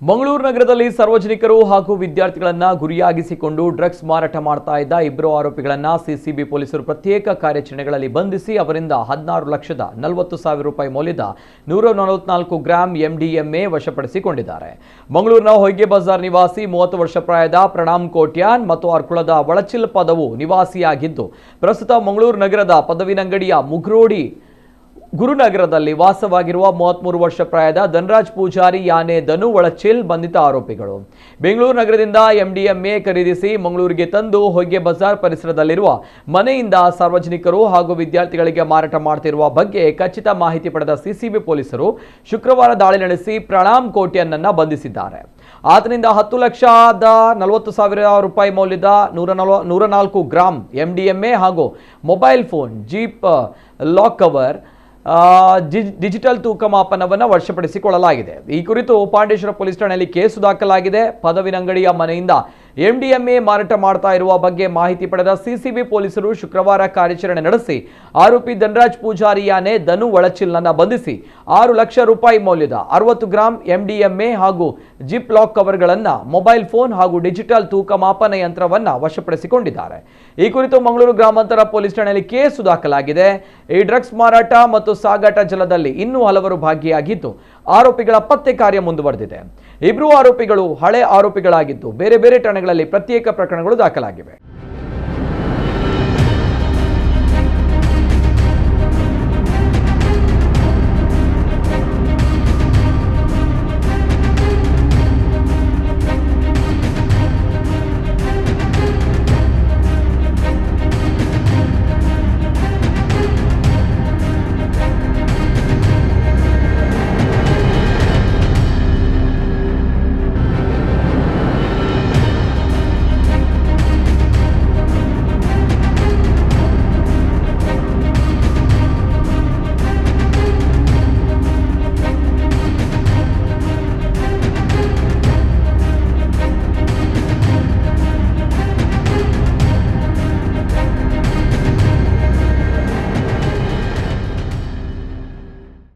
ಮಂಗಳೂರು ನಗರದಲ್ಲಿ ಸಾರ್ವಜನಿಕರು ಹಾಗೂ ವಿದ್ಯಾರ್ಥಿಗಳನ್ನ ಗುರಿಯಾಗಿಸಿಕೊಂಡು ಡ್ರಗ್ಸ್ ಮಾರಾಟ ಮಾಡ್ತಾ ಇದ್ದ ಇಬ್ಬರು ಆರೋಪಿಗಳನ್ನ ಸಿಸಿಬಿ ಪೊಲೀಸರು ಪ್ರತ್ಯೇಕ ಕಾರ್ಯಾಚರಣೆಗಳಲ್ಲಿ ಬಂಧಿಸಿ ಅವರಿಂದ 16,40,000 ರೂಪಾಯಿ ಮೌಲ್ಯದ 144 ಗ್ರಾಂ ಎಂಡಿಎಂಎ ವಶಪಡಿಸಿಕೊಂಡಿದ್ದಾರೆ. ಮಂಗಳೂರಿನ ಹೊಯ್ಗೆ ಬಜಾರ್ ನಿವಾಸಿ 30 ವರ್ಷ ಪ್ರಾಯದ ಪ್ರಣಾಮ್ ಕೋಟ್ಯಾನ್ ಮತ್ತು ಅರ್ಕುಳದ ಒಳಚಿಲ್ ಪದವು ನಿವಾಸಿಯಾಗಿದ್ದು ಪ್ರಸ್ತುತ ಮಂಗಳೂರು ನಗರದ ಪದವಿನಂಗಡಿಯ ಮುಗ್ರೋಡಿ ಗುರುನಗರದಲ್ಲಿ ವಾಸವಾಗಿರುವ 33 ವರ್ಷ ಪ್ರಾಯದ ಧನರಾಜ್ ಪೂಜಾರಿ ಯಾನೆ ಧನು ಒಳಚಿಲ್ ಬಂಧಿತ ಆರೋಪಿಗಳು. ಬೆಂಗಳೂರು ನಗರದಿಂದ ಎಂಡಿಎಂಎ ಖರೀದಿಸಿ ಮಂಗಳೂರಿಗೆ ತಂದು ಹೊಯ್ಗೆ ಬಜಾರ್ ಪರಿಸರದಲ್ಲಿರುವ ಮನೆಯಿಂದ ಸಾರ್ವಜನಿಕರು ಹಾಗೂ ವಿದ್ಯಾರ್ಥಿಗಳಿಗೆ ಮಾರಾಟ ಮಾಡುತ್ತಿರುವ ಬಗ್ಗೆ ಖಚಿತ ಮಾಹಿತಿ ಪಡೆದ ಸಿಸಿಬಿ ಪೊಲೀಸರು ಶುಕ್ರವಾರ ದಾಳಿ ನಡೆಸಿ ಪ್ರಣಾಮ್ ಕೋಟ್ಯನನ್ನ ಬಂಧಿಸಿದ್ದಾರೆ. ಆತನಿಂದ 10,40,000 ರೂಪಾಯಿ ಮೌಲ್ಯದ 104 ಗ್ರಾಂ ಎಂಡಿಎಂಎ ಹಾಗೂ mobile phone, jeep lock cover, digital ತೂಕ ಮಾಪನವನ್ನು ವಶಪಡಿಸಿಕೊಳ್ಳಲಾಗಿದೆ. ಈ ಕುರಿತು ಪಾಂಡೇಶ್ವರ ಪೊಲೀಸ್ ಠಾಣೆಯಲ್ಲಿ ಕೇಸು ದಾಖಲಾಗಿದೆ. ಪದವಿನಂಗಡಿಯ ಮನೆಯಿಂದ ಎಂಡಿಎಂಎ ಮಾರಾಟ ಮಾಡ್ತಾ ಇರುವ ಬಗ್ಗೆ ಮಾಹಿತಿ ಪಡೆದ ಸಿಸಿಬಿ ಪೊಲೀಸರು ಶುಕ್ರವಾರ ಕಾರ್ಯಾಚರಣೆ ನಡೆಸಿ ಆರೋಪಿ ಧನರಾಜ್ ಪೂಜಾರಿ ಯಾನೆ ಧನು ಒಳಚಿಲ್ನನ್ನ ಬಂಧಿಸಿ 6 ಲಕ್ಷ ರೂಪಾಯಿ ಮೌಲ್ಯದ 60 ಗ್ರಾಂ ಎಂಡಿಎಂಎ ಹಾಗೂ ಜಿಪ್ ಲಾಕ್ ಕವರ್ಗಳನ್ನು, ಮೊಬೈಲ್ ಫೋನ್ ಹಾಗೂ ಡಿಜಿಟಲ್ ತೂಕ ಮಾಪನ ಯಂತ್ರವನ್ನು ವಶಪಡಿಸಿಕೊಂಡಿದ್ದಾರೆ. ಈ ಕುರಿತು ಮಂಗಳೂರು ಗ್ರಾಮಾಂತರ ಪೊಲೀಸ್ ಠಾಣೆಯಲ್ಲಿ ಕೇಸು ದಾಖಲಾಗಿದೆ. ಈ ಡ್ರಗ್ಸ್ ಮಾರಾಟ ಮತ್ತು ಸಾಗಾಟ ಜಾಲದಲ್ಲಿ ಇನ್ನೂ ಹಲವರು ಭಾಗಿಯಾಗಿದ್ದು ಆರೋಪಿಗಳ ಪತ್ತೆ ಕಾರ್ಯ ಮುಂದುವರೆದಿದೆ. ಇಬ್ಬರು ಆರೋಪಿಗಳು ಹಳೆ ಆರೋಪಿಗಳಾಗಿದ್ದು ಬೇರೆ ಬೇರೆ ಠಾಣೆಗಳಲ್ಲಿ ಪ್ರತ್ಯೇಕ ಪ್ರಕರಣಗಳು ದಾಖಲಾಗಿವೆ.